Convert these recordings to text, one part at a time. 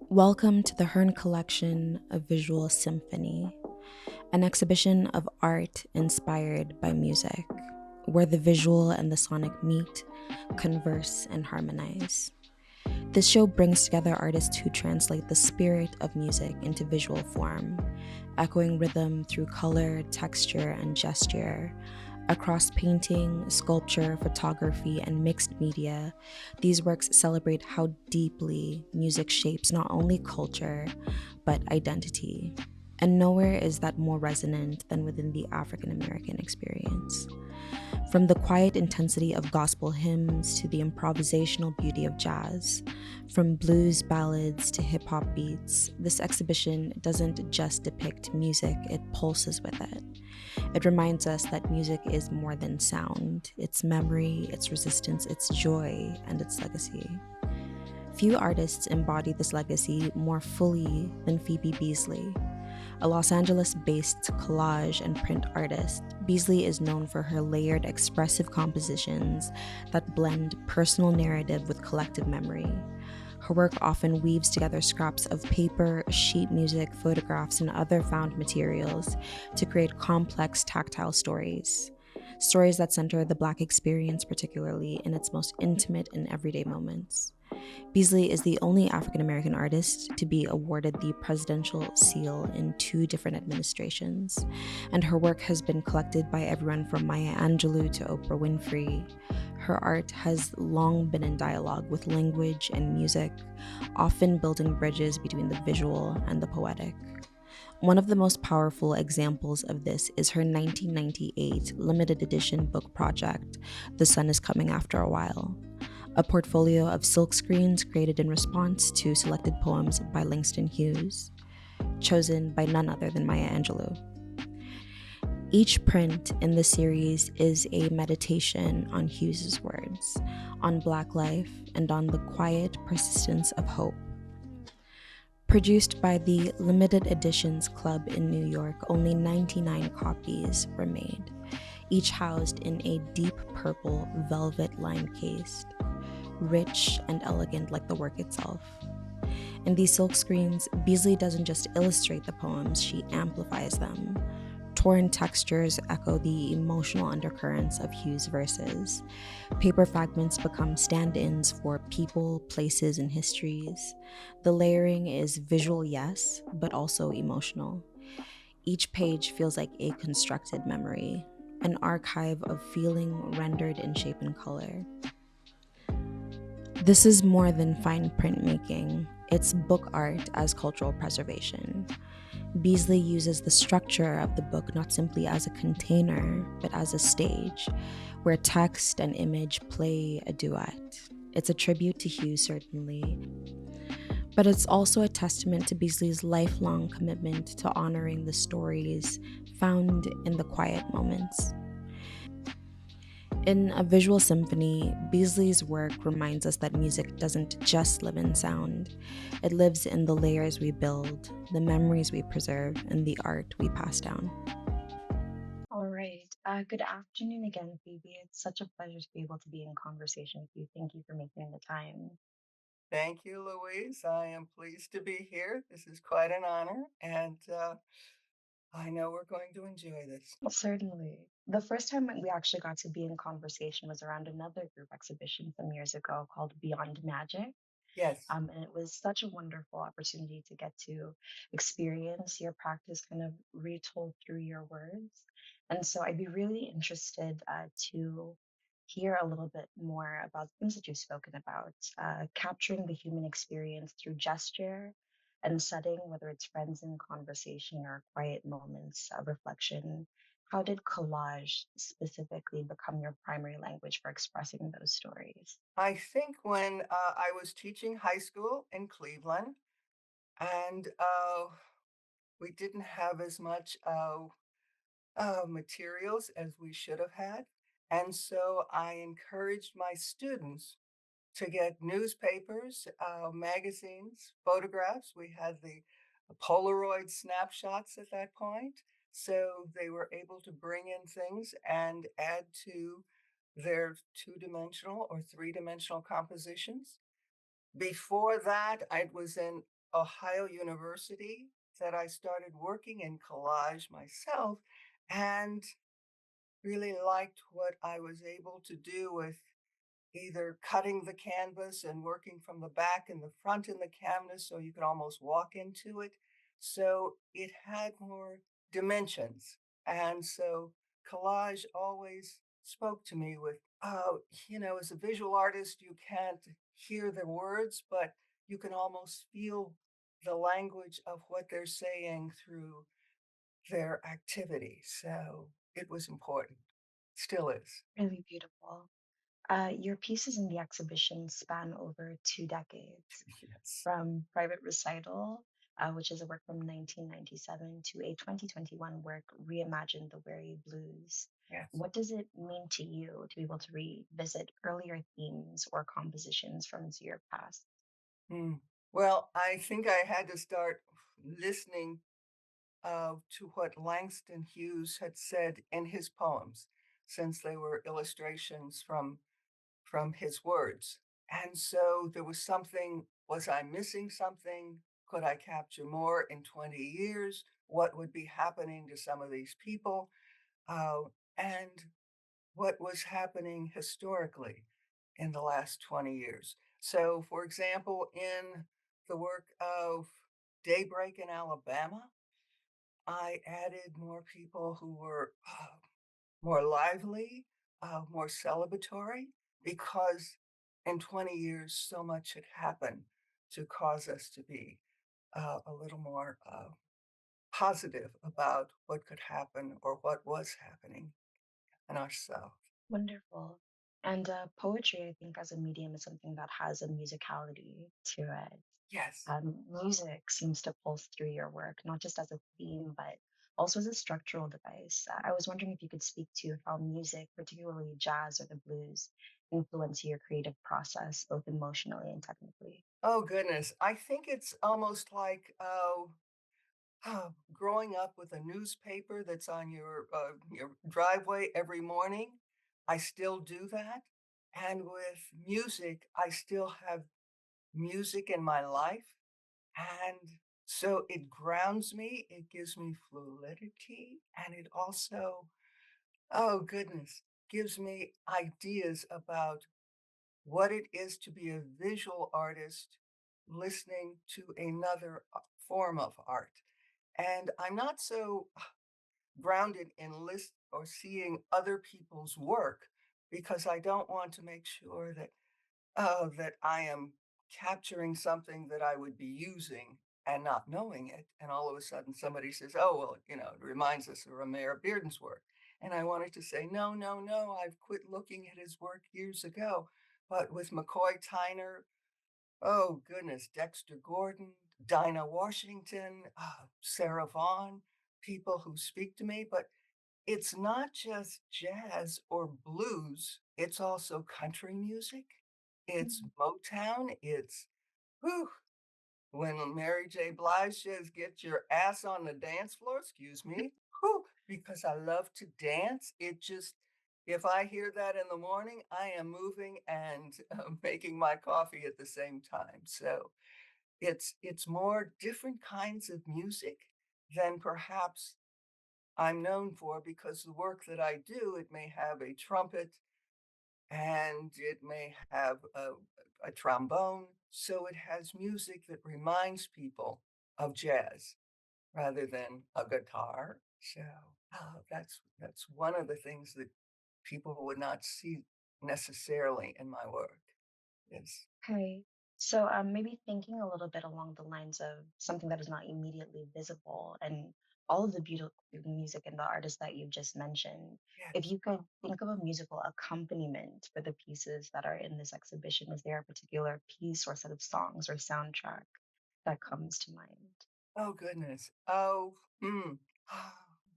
Welcome to the Hearn Collection of Visual Symphony, an exhibition of art inspired by music, where the visual and the sonic meet, converse, and harmonize. This show brings together artists who translate the spirit of music into visual form, echoing rhythm through color, texture, and gesture. Across painting, sculpture, photography, and mixed media, these works celebrate how deeply music shapes not only culture, but identity. And nowhere is that more resonant than within the African American experience. From the quiet intensity of gospel hymns to the improvisational beauty of jazz, from blues ballads to hip hop beats, this exhibition doesn't just depict music, it pulses with it. It reminds us that music is more than sound, it's memory, it's resistance, it's joy, and its legacy. Few artists embody this legacy more fully than Phoebe Beasley. A Los Angeles based collage and print artist, Beasley is known for her layered, expressive compositions that blend personal narrative with collective memory. Her work often weaves together scraps of paper, sheet music, photographs, and other found materials to create complex tactile stories. Stories that center the Black experience, particularly in its most intimate and everyday moments. Beasley is the only African American artist to be awarded the Presidential Seal in two different administrations, and her work has been collected by everyone from Maya Angelou to Oprah Winfrey. Her art has long been in dialogue with language and music, often building bridges between the visual and the poetic. One of the most powerful examples of this is her 1998 limited edition book project, The Sun is Coming After a While, a portfolio of silkscreens created in response to selected poems by Langston Hughes, chosen by none other than Maya Angelou. Each print in the series is a meditation on Hughes's words, on Black life, and on the quiet persistence of hope. Produced by the Limited Editions Club in New York, only 99 copies were made, each housed in a deep purple velvet lined case, rich and elegant like the work itself. In these silkscreens, Beasley doesn't just illustrate the poems, she amplifies them. Torn textures echo the emotional undercurrents of Hughes' verses. Paper fragments become stand ins for people, places, and histories. The layering is visual, yes, but also emotional. Each page feels like a constructed memory, an archive of feeling rendered in shape and color. This is more than fine printmaking, it's book art as cultural preservation. Beasley uses the structure of the book not simply as a container, but as a stage where text and image play a duet. It's a tribute to Hughes, certainly, but it's also a testament to Beasley's lifelong commitment to honoring the stories found in the quiet moments. In A Visual Symphony, Beasley's work reminds us that music doesn't just live in sound. It lives in the layers we build, the memories we preserve, and the art we pass down. All right. Good afternoon again, Phoebe. It's such a pleasure to be able to be in conversation with you. Thank you for making the time. Thank you, Louise. I am pleased to be here. This is quite an honor, and I know we're going to enjoy this. Certainly. The first time we actually got to be in conversation was around another group exhibition some years ago called Beyond Magic. Yes, And it was such a wonderful opportunity to get to experience your practice kind of retold through your words. And so I'd be really interested to hear a little bit more about things that you've spoken about, capturing the human experience through gesture and setting, whether it's friends in conversation or quiet moments of reflection. How did collage specifically become your primary language for expressing those stories? I think when I was teaching high school in Cleveland, and we didn't have as much materials as we should have had. And so I encouraged my students to get newspapers, magazines, photographs. We had the Polaroid snapshots at that point. So they were able to bring in things and add to their two dimensional or three dimensional compositions. Before that, I was in Ohio University that I started working in collage myself and really liked what I was able to do with either cutting the canvas and working from the back and the front in the canvas so you could almost walk into it. So it had more dimensions. And so collage always spoke to me with, oh, as a visual artist, you can't hear the words, but you can almost feel the language of what they're saying through their activity. So it was important, still is. Really beautiful. Your pieces in the exhibition span over 2 decades, Yes. from Private Recital, which is a work from 1997, to a 2021 work, Reimagined the Weary Blues. Yes. What does it mean to you to be able to revisit earlier themes or compositions from your past? Mm. Well, I think I had to start listening to what Langston Hughes had said in his poems, since they were illustrations from his words. And so there was something, was I missing something? Could I capture more in 20 years? What would be happening to some of these people? Uh, and what was happening historically in the last 20 years. So, for example, in the work of Daybreak in Alabama, I added more people who were more lively, more celebratory, because in 20 years, so much had happened to cause us to be a little more positive about what could happen or what was happening in ourselves. Wonderful. And poetry, I think, as a medium is something that has a musicality to it. Yes. Music seems to pulse through your work, not just as a theme, but also as a structural device. I was wondering if you could speak to how music, particularly jazz or the blues, influence your creative process, both emotionally and technically. Oh, goodness. I think it's almost like, growing up with a newspaper that's on your driveway every morning. I still do that. And with music, I still have music in my life. And so it grounds me, it gives me fluidity, and it also, oh, goodness, gives me ideas about what it is to be a visual artist listening to another form of art. And I'm not so grounded in list or seeing other people's work because I don't want to make sure that that I am capturing something that I would be using and not knowing it. And all of a sudden somebody says, oh, well, it reminds us of Romare Bearden's work. And I wanted to say, no, no, no, I've quit looking at his work years ago. But with McCoy Tyner, oh goodness, Dexter Gordon, Dinah Washington, Sarah Vaughan, people who speak to me. But it's not just jazz or blues, it's also country music. It's Mm. Motown. It's whew, when Mary J. Blige says, "Get your ass on the dance floor," excuse me, whew, because I love to dance. It just, if I hear that in the morning, I am moving and making my coffee at the same time. So it's more different kinds of music than perhaps I'm known for, because the work that I do, it may have a trumpet and it may have a trombone. So it has music that reminds people of jazz rather than a guitar. So that's one of the things that people would not see necessarily in my work is Okay. So maybe thinking a little bit along the lines of something that is not immediately visible and all of the beautiful music and the artists that you've just mentioned, if yes. you could think of a musical accompaniment for the pieces that are in this exhibition, is there a particular piece or set of songs or soundtrack that comes to mind? Oh goodness. Oh, hmm.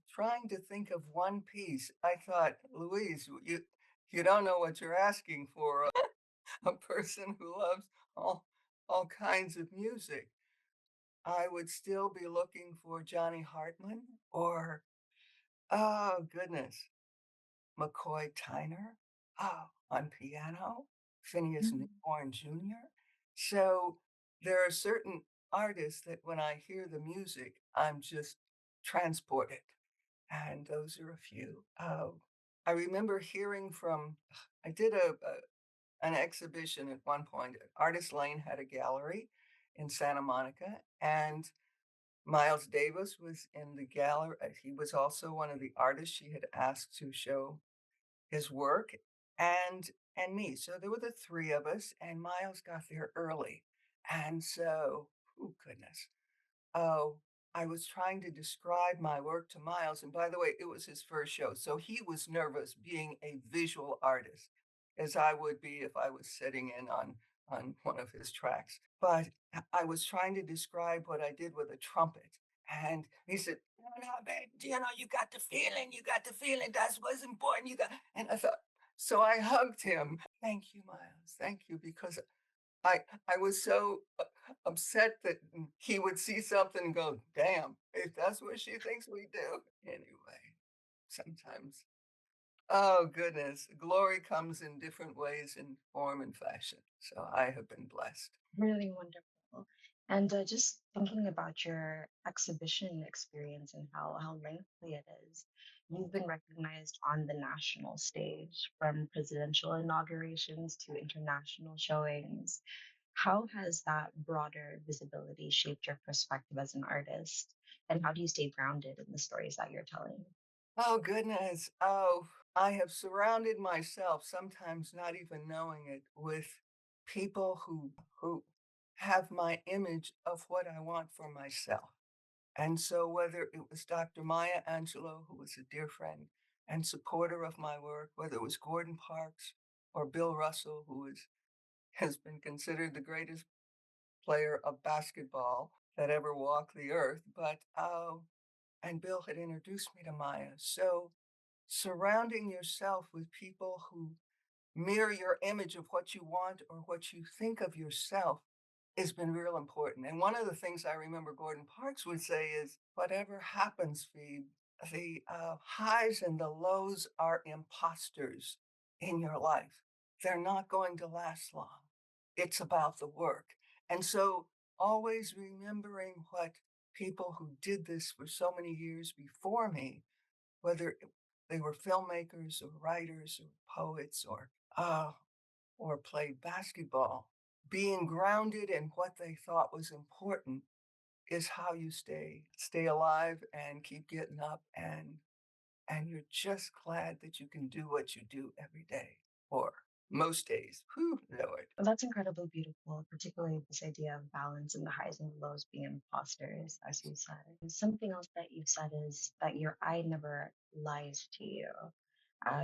Trying to think of one piece. I thought, Louise, you don't know what you're asking for. A person who loves all all kinds of music. I would still be looking for Johnny Hartman or, oh goodness, McCoy Tyner, on piano, Phineas Mm. Newborn Jr. So there are certain artists that when I hear the music, I'm just transported. And those are a few. I remember hearing from, I did an exhibition at one point. Artist Lane had a gallery in Santa Monica, and Miles Davis was in the gallery. He was also one of the artists she had asked to show his work, and me. So there were the three of us, and Miles got there early. And so, oh goodness. Oh, I was trying to describe my work to Miles, and by the way, it was his first show, so he was nervous being a visual artist, as I would be if I was sitting in on one of his tracks. But I was trying to describe what I did with a trumpet, and he said, "No, no, babe, you got the feeling, that's what's important, you got," and I thought, so I hugged him. "Thank you, Miles, thank you," because I I was so upset that he would see something and go, "Damn, if that's what she thinks we do." Anyway, sometimes, oh goodness, glory comes in different ways in form and fashion. So I have been blessed. Really wonderful. And just thinking about your exhibition experience and how lengthy it is, you've been recognized on the national stage from presidential inaugurations to international showings. How has that broader visibility shaped your perspective as an artist? And how do you stay grounded in the stories that you're telling? Oh goodness. Oh, I have surrounded myself, sometimes not even knowing it, with people who have my image of what I want for myself. And so whether it was Dr. Maya Angelou, who was a dear friend and supporter of my work, whether it was Gordon Parks or Bill Russell, has been considered the greatest player of basketball that ever walked the earth, and Bill had introduced me to Maya. So surrounding yourself with people who mirror your image of what you want or what you think of yourself has been real important. And one of the things I remember Gordon Parks would say is, whatever happens, Phoebe, the highs and the lows are imposters in your life. They're not going to last long. It's about the work. And so always remembering what people who did this for so many years before me, whether they were filmmakers or writers or poets uh, or played basketball, being grounded in what they thought was important is how you stay alive and keep getting up, and you're just glad that you can do what you do every day or most days. Whew, Lord. Well, that's incredibly beautiful, particularly this idea of balance and the highs and lows being imposters, as you said. And something else that you've said is that your eye never lies to you.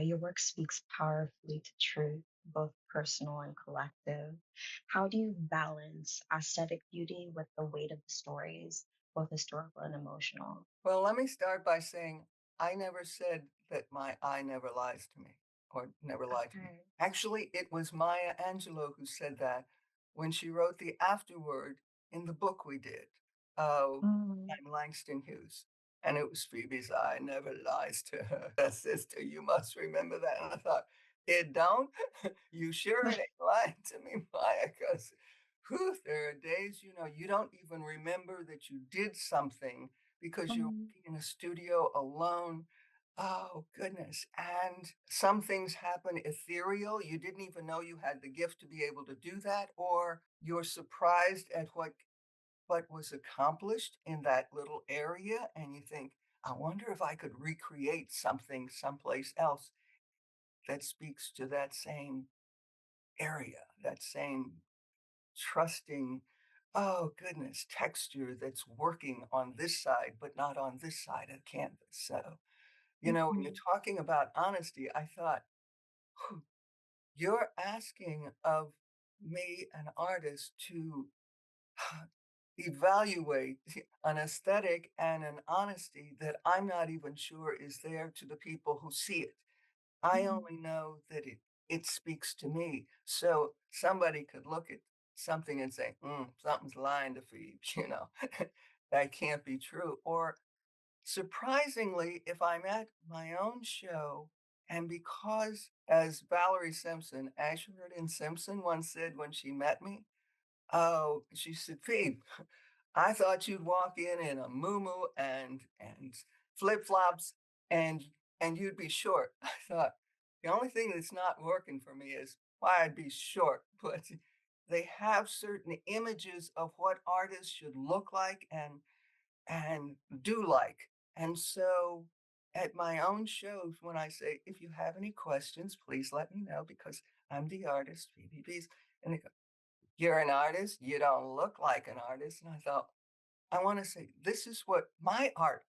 Your work speaks powerfully to truth, both personal and collective. How do you balance aesthetic beauty with the weight of the stories, both historical and emotional? Well, let me start by saying I never said that my eye never lies to me or never lied to me. Okay. Actually, it was Maya Angelou who said that when she wrote the afterword in the book we did, uh, Mm. I'm Langston Hughes. And it was Phoebe's eye never lies to her sister. You must remember that. And I thought, it don't? You sure it ain't lying to me, Maya? Because there are days, you don't even remember that you did something because you're Mm. working in a studio alone. Oh, goodness. And some things happen ethereal. You didn't even know you had the gift to be able to do that, or you're surprised at what was accomplished in that little area. And you think, I wonder if I could recreate something someplace else that speaks to that same area, that same trusting, oh goodness, texture that's working on this side, but not on this side of the canvas. So, when you're Mhm. talking about honesty, I thought, "Whew, you're asking of me, an artist, to evaluate an aesthetic and an honesty that I'm not even sure is there to the people who see it. I Mhm. only know that it speaks to me. So somebody could look at something and say, something's lying to Phoebe, that can't be true. Or surprisingly, if I'm at my own show, and because, as Valerie Simpson, Ashford and Simpson once said when she met me, Oh, she said, "Phoebe, I thought you'd walk in a muumuu and flip-flops and and you'd be short." I thought, "The only thing that's not working for me is why I'd be short." But they have certain images of what artists should look like and do like. And so at my own shows, when I say, "If you have any questions, please let me know because I'm the artist, Phoebe Beasley." And they go, "You're an artist? You don't look like an artist." And I thought, I want to say, this is what my art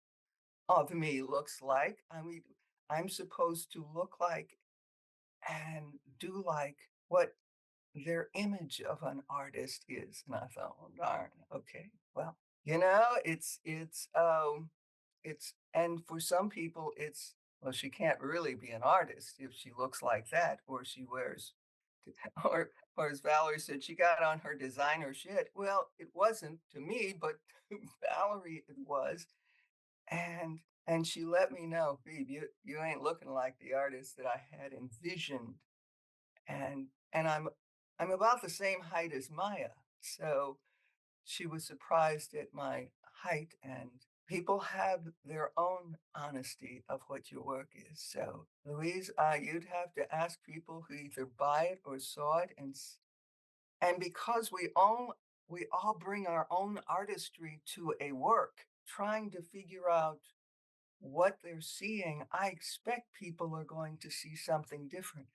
of me looks like. I mean, I'm supposed to look like and do like what their image of an artist is. And I thought, well, darn, okay, well, it's and for some people, it's well, she can't really be an artist if she looks like that, or she wears, or as Valerie said, she got on her designer shit. Well, it wasn't to me, but to Valerie it was, and and she let me know, "Phoebe, you ain't looking like the artist that I had envisioned." And I'm about the same height as Maya, so she was surprised at my height, and people have their own honesty of what your work is. So, Louise, you'd have to ask people who either buy it or saw it, and because we all bring our own artistry to a work, trying to figure out what they're seeing, I expect people are going to see something different.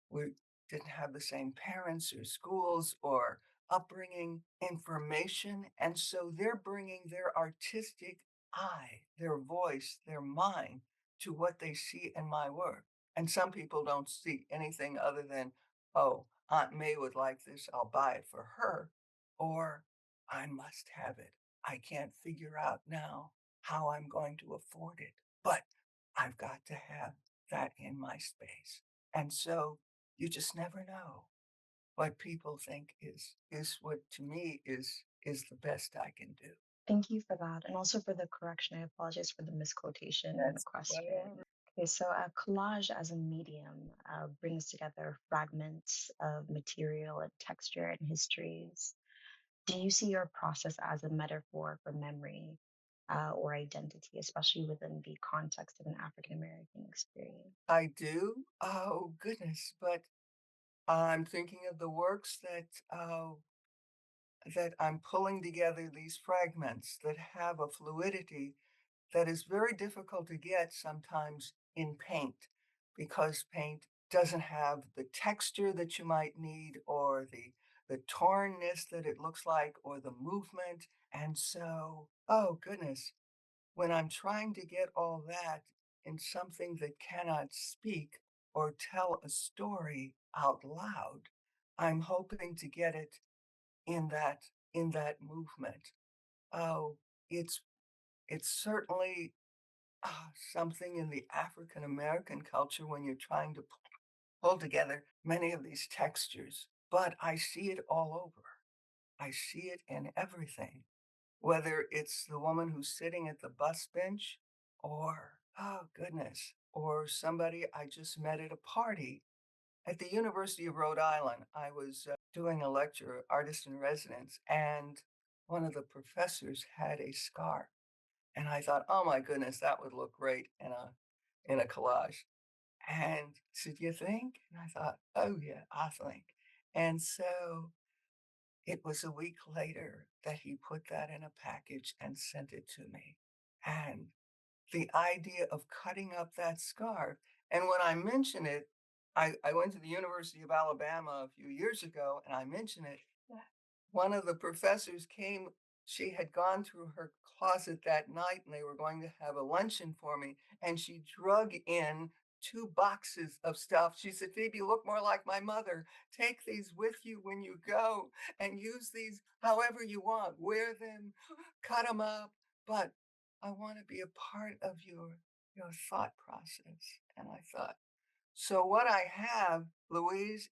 We didn't have the same parents or schools or upbringing information. And so they're bringing their artistic eye, their voice, their mind to what they see in my work. And some people don't see anything other than, oh, Aunt May would like this, I'll buy it for her, or I must have it. I can't figure out now how I'm going to afford it, but I've got to have that in my space. And so you just never know what people think is what to me is the best I can do. Thank you for that. And also for the correction. I apologize for the misquotation in the That's question. whatever. Okay, so a collage as a medium brings together fragments of material and texture and histories. Do you see your process as a metaphor for memory or identity, especially within the context of an African American experience? I do. Oh goodness, but I'm thinking of the works that I'm pulling together these fragments that have a fluidity that is very difficult to get sometimes in paint because paint doesn't have the texture that you might need or the tornness that it looks like or the movement. And so, oh goodness, when I'm trying to get all that in something that cannot speak or tell a story out loud, I'm hoping to get it in that movement. Oh, it's it's certainly something in the African American culture when you're trying to pull together many of these textures. But I see it all over. I see it in everything, whether it's the woman who's sitting at the bus bench or, oh goodness, or somebody I just met at a party. At the University of Rhode Island, I was doing a lecture, artist in residence, and one of the professors had a scar. And I thought, "Oh my goodness, that would look great in a collage." And said, "You think?" And I thought, "Oh yeah, I think." And so it was a week later that he put that in a package and sent it to me. And the idea of cutting up that scarf, and when I mention it, I went to the University of Alabama a few years ago, and I mention it, one of the professors came. She had gone through her closet that night and they were going to have a luncheon for me. And she drug in 2 boxes of stuff. She said, "Phoebe, you look more like my mother. Take these with you when you go and use these however you want. Wear them, cut them up. But I want to be a part of your thought process." And I thought, so what I have, Louise,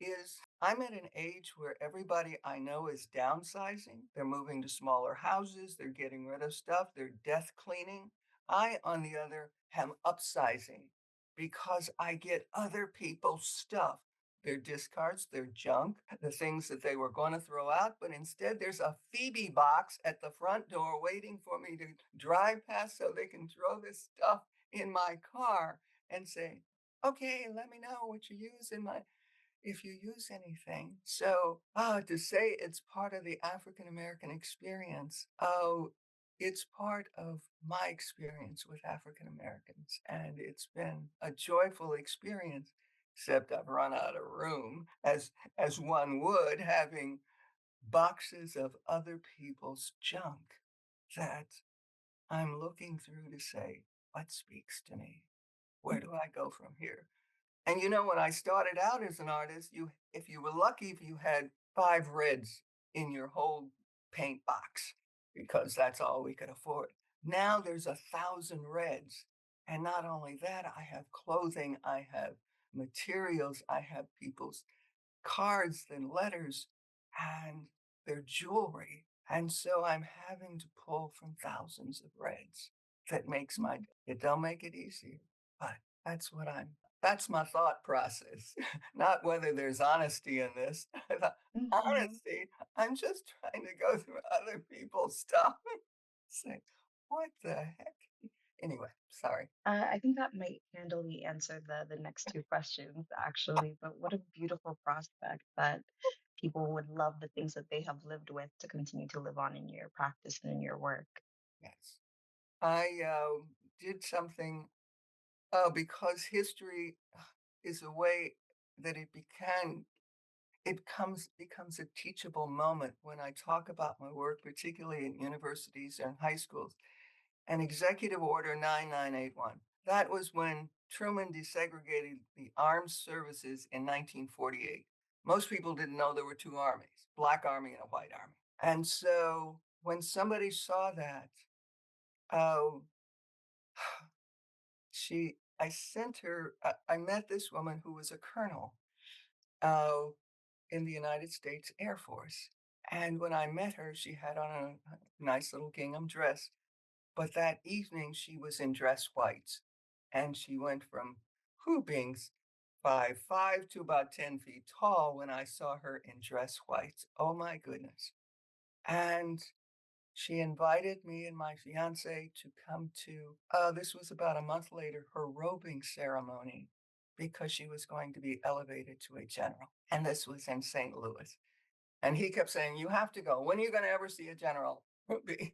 is I'm at an age where everybody I know is downsizing. They're moving to smaller houses, they're getting rid of stuff, they're death cleaning. I, on the other, am upsizing because I get other people's stuff. their discards, their junk, the things that they were going to throw out, but instead there's a Phoebe box at the front door waiting for me to drive past so they can throw this stuff in my car and say, okay, let me know what you use in my if you use anything. So, to say it's part of the African American experience, oh, it's part of my experience with African Americans, and it's been a joyful experience. Except I've run out of room, as one would, having boxes of other people's junk that I'm looking through to say, what speaks to me? Where do I go from here? And you know, when I started out as an artist, you if you were lucky if you had 5 reds in your whole paint box, because that's all we could afford. Now there's 1,000 reds. And not only that, I have clothing, I have materials, I have people's cards and letters and their jewelry. And so I'm having to pull from thousands of reds. That makes my it don't make it easier, but that's what I'm that's my thought process, not whether there's honesty in this. The Mhm. honesty, I'm just trying to go through other people's stuff. Say, what the heck? Anyway, sorry. I think that might handily answer the next two questions, actually. But what a beautiful prospect that people would love the things that they have lived with to continue to live on in your practice and in your work. Yes. I did something because history is a way that it comes becomes a teachable moment when I talk about my work, particularly in universities and high schools. And Executive Order 9981. That was when Truman desegregated the armed services in 1948. Most people didn't know there were two armies, black army and a white army. And so when somebody saw that, oh, I sent her, I met this woman who was a colonel uh, in the United States Air Force. And when I met her, she had on a nice little gingham dress. But that evening, she was in dress whites. And she went from who being 5'5" to about 10 feet tall when I saw her in dress whites. Oh my goodness. And she invited me and my fiance to come to, this was about a month later, her robing ceremony because she was going to be elevated to a general. And this was in St. Louis. And he kept saying, you have to go. When are you going to ever see a general be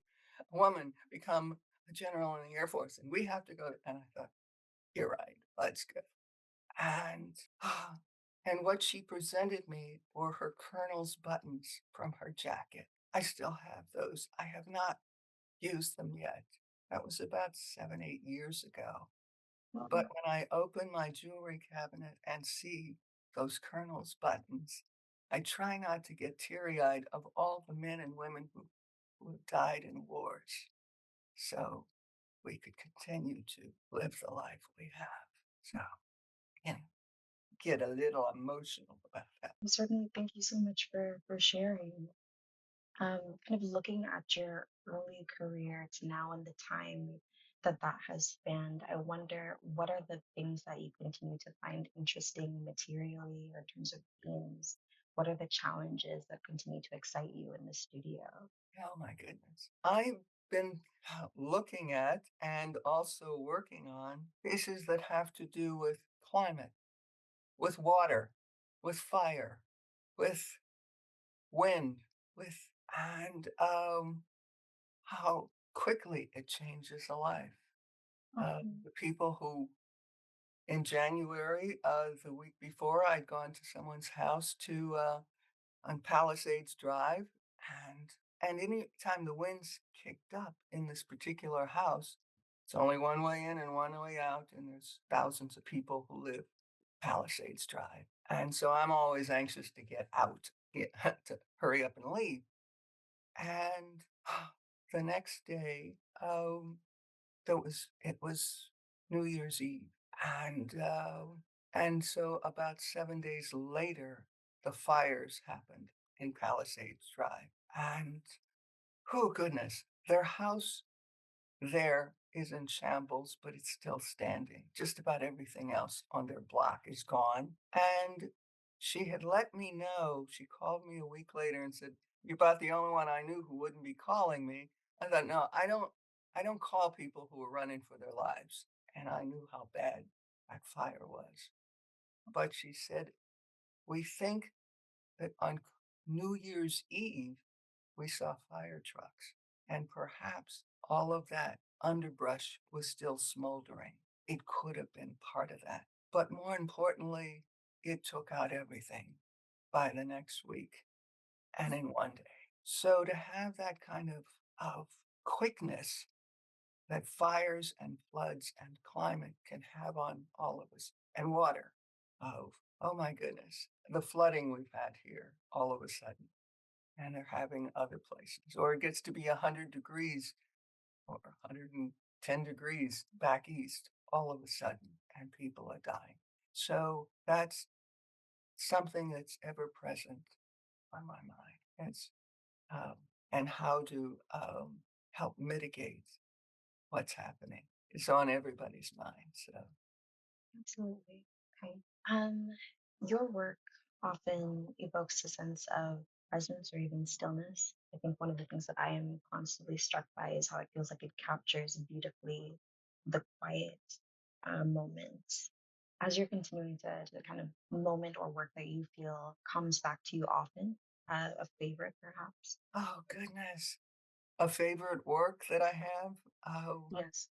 a woman become a general in the Air Force? And we have to go. And I thought, you're right. Let's go. And and what she presented me were her colonel's buttons from her jacket. I still have those. I have not used them yet. That was about 7, 8 years ago. But Mhm. when I open my jewelry cabinet and see those colonel's buttons, I try not to get teary eyed of all the men and women who have died in wars. So we could continue to live the life we have. So, you know, get a little emotional about that. Certainly, thank you so much for sharing. Kind of looking at your early career to now and the time that that has spanned, I wonder what are the things that you continue to find interesting materially or in terms of themes? What are the challenges that continue to excite you in the studio? Oh my goodness. I've been looking at and also working on pieces that have to do with climate, with water, with fire, with wind, with and how quickly it changes a life. Mhm. The people who in January, the week before, I'd gone to someone's house to on Palisades Drive, and any time the winds kicked up in this particular house, it's only one way in and one way out, and there's thousands of people who live Palisades Drive, and so I'm always anxious to get out, to hurry up and leave. And the next day, it was New Year's Eve, and so about 7 days later, the fires happened in Palisades Drive, and oh goodness, their house there is in shambles, but it's still standing. Just about everything else on their block is gone, and she had let me know. She called me a week later and said, "You're about the only one I knew who wouldn't be calling me." I thought, "No, I don't call people who are running for their lives." And I knew how bad that fire was. But she said, "We think that on New Year's Eve, we saw fire trucks, and perhaps all of that underbrush was still smoldering. It could have been part of that. But more importantly, it took out everything by the next week and in one day. So to have that kind of quickness that fires and floods and climate can have on all of us, and water. Oh my goodness, the flooding we've had here all of a sudden, and they're having other places, or it gets to be 100 degrees or 110 degrees back east all of a sudden, and people are dying. So that's something that's ever present on my mind. Um, and how to help mitigate what's happening. It's on everybody's mind. So, Absolutely. Okay. Um, your work often evokes a sense of presence or even stillness. I think one of the things that I am constantly struck by is how it feels like it captures beautifully the quiet moments. As you're continuing to the kind of moment or work that you feel comes back to you often, a favorite perhaps. oh goodness, a favorite work that I have. Oh, Yes.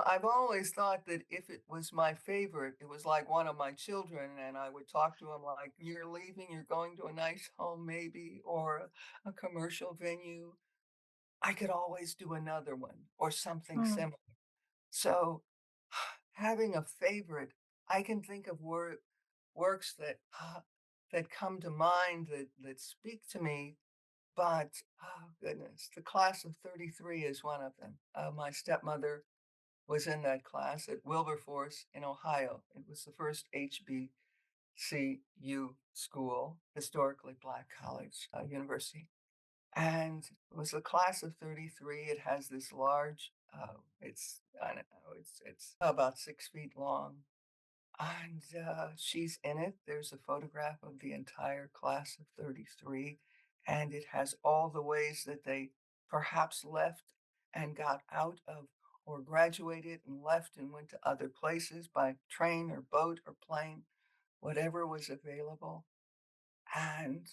I've always thought that if it was my favorite, it was like one of my children, and I would talk to him like, "You're leaving, you're going to a nice home, maybe, or a commercial venue." I could always do another one or something Mm, similar. So, having a favorite, I can think of works that that come to mind that speak to me. But oh goodness, the class of '33 is one of them. My stepmother was in that class at Wilberforce in Ohio. It was the first HBCU school, historically black college university. And it was a class of 33. It has this large, I don't know, it's about 6 feet long. And she's in it. There's a photograph of the entire class of 33. And it has all the ways that they perhaps left and got out of, or graduated and left and went to other places by train or boat or plane, whatever was available. And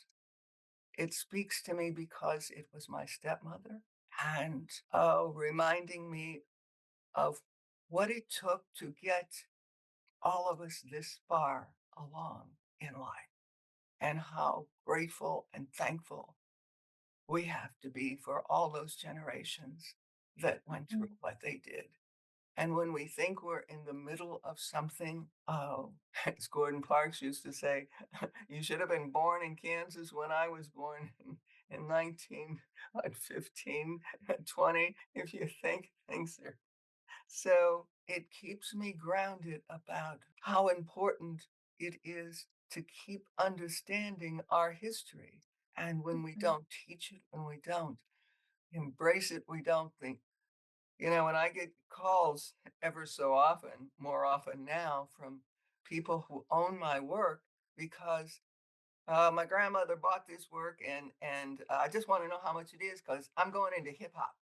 it speaks to me because it was my stepmother and reminding me of what it took to get all of us this far along in life and how grateful and thankful we have to be for all those generations that went through mm, what they did. And when we think we're in the middle of something, as Gordon Parks used to say, you should have been born in Kansas when I was born in 1915, 20, if you think things are. So it keeps me grounded about how important it is to keep understanding our history. And when we mm, don't teach it, when we don't embrace it, we don't think. When I get calls ever so often, more often now, from people who own my work because my grandmother bought this work and I just want to know how much it is because I'm going into hip hop.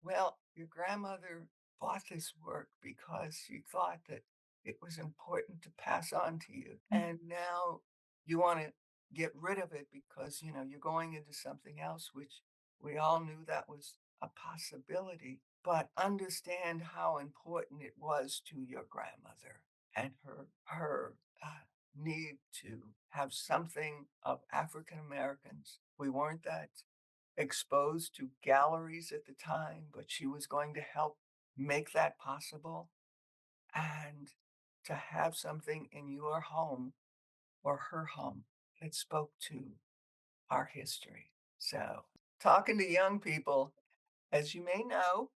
Well, your grandmother bought this work because she thought that it was important to pass on to you. And now you want to get rid of it because, you're going into something else, which we all knew that was a possibility. But understand how important it was to your grandmother and her need to have something of African Americans. We weren't that exposed to galleries at the time, but she was going to help make that possible. And to have something in your home or her home that spoke to our history. So, talking to young people, as you may know,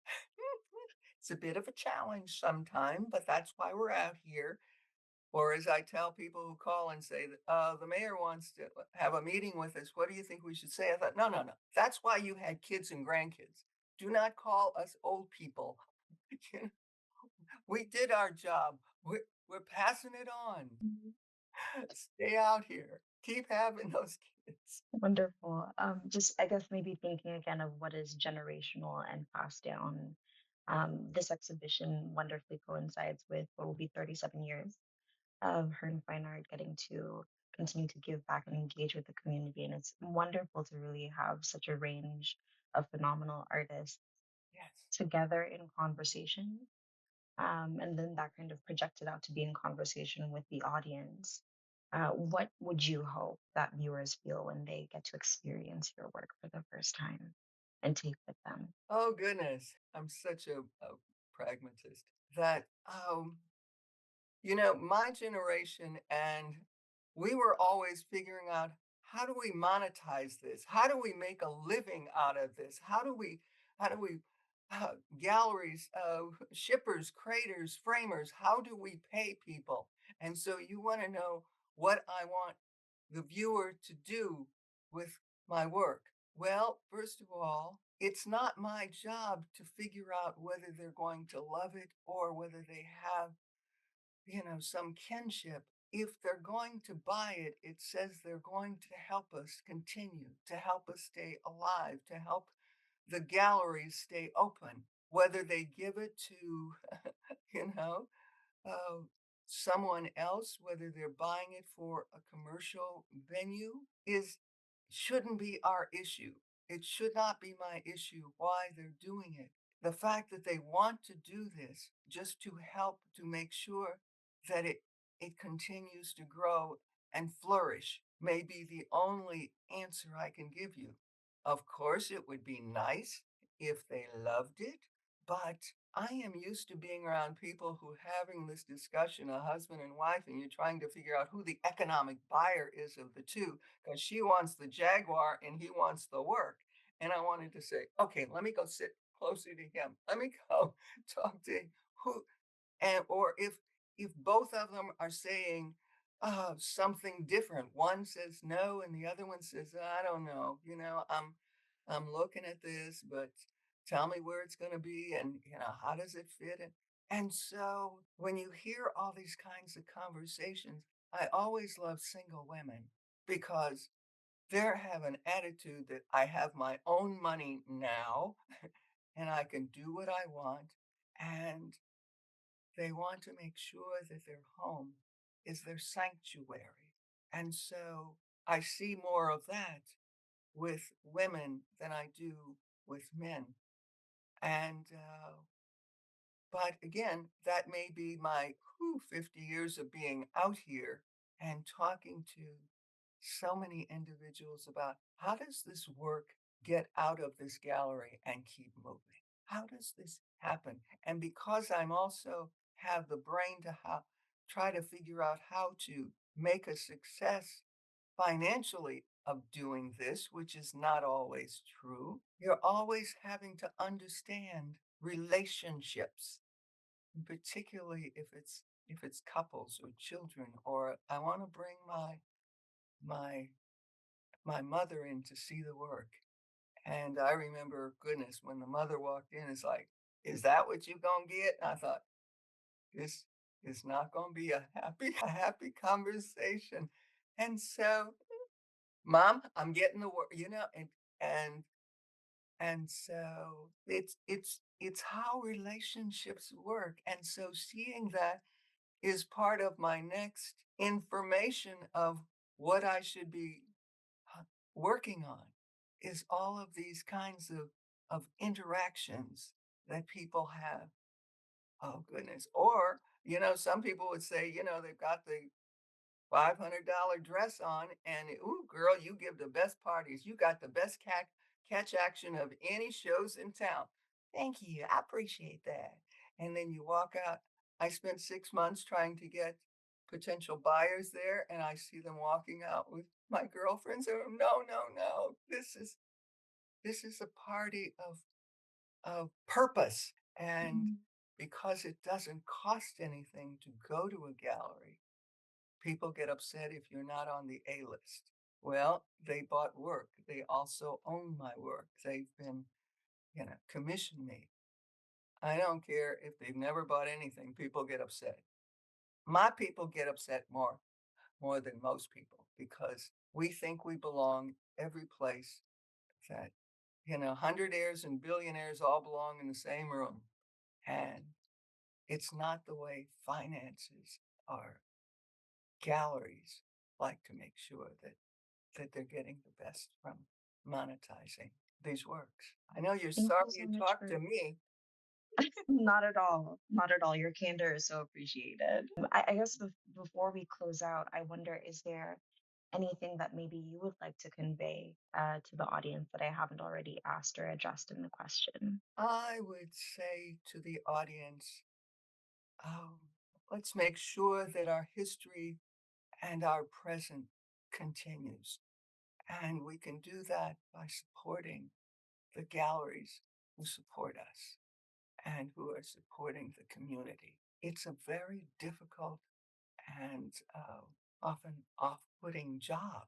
it's a bit of a challenge sometime, but that's why we're out here. Or as I tell people who call and say, that, the mayor wants to have a meeting with us. What do you think we should say? I thought, no, no, no. That's why you had kids and grandkids. Do not call us old people. You know, we did our job. We're passing it on. mm. Stay out here. keep having those kids. Wonderful. Just I guess maybe thinking again of what is generational and passed down. This exhibition wonderfully coincides with what will be 37 years of her and fine art getting to continue to give back and engage with the community. And it's wonderful to really have such a range of phenomenal artists Yes. together in conversation. And then that kind of projected out to be in conversation with the audience. What would you hope that viewers feel when they get to experience your work for the first time and take with them? Oh goodness, I'm such a pragmatist that my generation and we were always figuring out how do we monetize this? How do we make a living out of this? How do we galleries, shippers, creators, framers, how do we pay people? And so you want to know what I want the viewer to do with my work. Well, first of all, it's not my job to figure out whether they're going to love it or whether they have some kinship. If they're going to buy it, it says they're going to help us continue, to help us stay alive, to help the galleries stay open. Whether they give it to, you know, uh, someone else, whether they're buying it for a commercial venue, is shouldn't be our issue. It should not be my issue why they're doing it. The fact that they want to do this just to help to make sure that it continues to grow and flourish may be the only answer I can give you. Of course, it would be nice if they loved it, but I am used to being around people who having this discussion, a husband and wife, and you're trying to figure out who the economic buyer is of the two, because she wants the Jaguar and he wants the work. And I wanted to say, okay, let me go sit closer to him. Let me go talk to him. Who and or if both of them are saying something different, one says no and the other one says I don't know, I'm looking at this, but tell me where it's going to be, and how does it fit in. And so when you hear all these kinds of conversations, I always love single women because they have an attitude that I have my own money now and I can do what I want, and they want to make sure that their home is their sanctuary. And so I see more of that with women than I do with men. And, but again, that may be my 50 years of being out here and talking to so many individuals about how does this work get out of this gallery and keep moving? How does this happen? And because I'm also have the brain to try to figure out how to make a success financially of doing this, which is not always true, you're always having to understand relationships, particularly if it's couples or children, or I want to bring my my mother in to see the work. And I remember, goodness, when the mother walked in, it's like, is that what you gonna get? I thought, this is not gonna be a happy, a happy conversation. And so, Mom, I'm getting the work, and and so it's how relationships work. And so seeing that is part of my next information of what I should be uh, working on is all of these kinds of interactions that people have. Oh goodness. Or, some people would say, they've got the $500 dress on and ooh girl, you give the best parties. You got the best catch action of any shows in town. Thank you. I appreciate that. And then you walk out. I spent 6 months trying to get potential buyers there and I see them walking out with my girlfriends. Oh, no, no, no. This is a party of purpose. And Mhm. because it doesn't cost anything to go to a gallery, people get upset if you're not on the A list. Well, they bought work. They also own my work. They've been, commissioned me. I don't care if they've never bought anything, people get upset. My people get upset more than most people because We think we belong every place that, 100 heirs and billionaires all belong in the same room. And it's not the way finances or galleries like to make sure that they're getting the best from monetizing these works. I know you're Thank sorry you so you much talked for to me. not at all. Not at all. Your candor is so appreciated. I guess before we close out, I wonder, is there anything that maybe you would like to convey to the audience that I haven't already asked or addressed in the question? I would say to the audience, oh, let's make sure that our history and our present continues. And we can do that by supporting the galleries who support us and who are supporting the community. It's a very difficult and often off putting job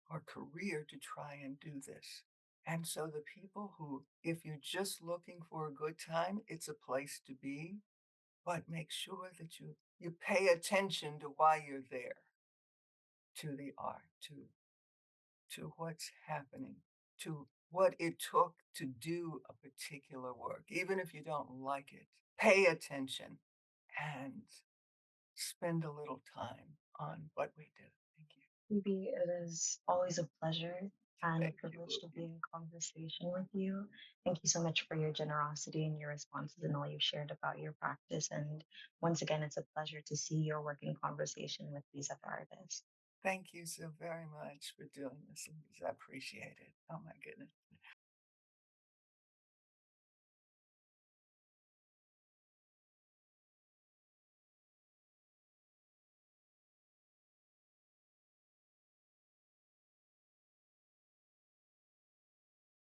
or career to try and do this. And so the people who, if you're just looking for a good time, it's a place to be, but make sure that you pay attention to why you're there, to the art, to what's happening, to what it took to do a particular work, even if you don't like it. Pay attention and spend a little time on what we do. Thank you. Phoebe, it is always a pleasure and a Thank you, privilege to be Boogie. in conversation with you. Thank you so much for your generosity and your responses and all you've shared about your practice. And once again, it's a pleasure to see your work in conversation with these other artists. Thank you so very much for doing this, Louise. I appreciate it. Oh my goodness.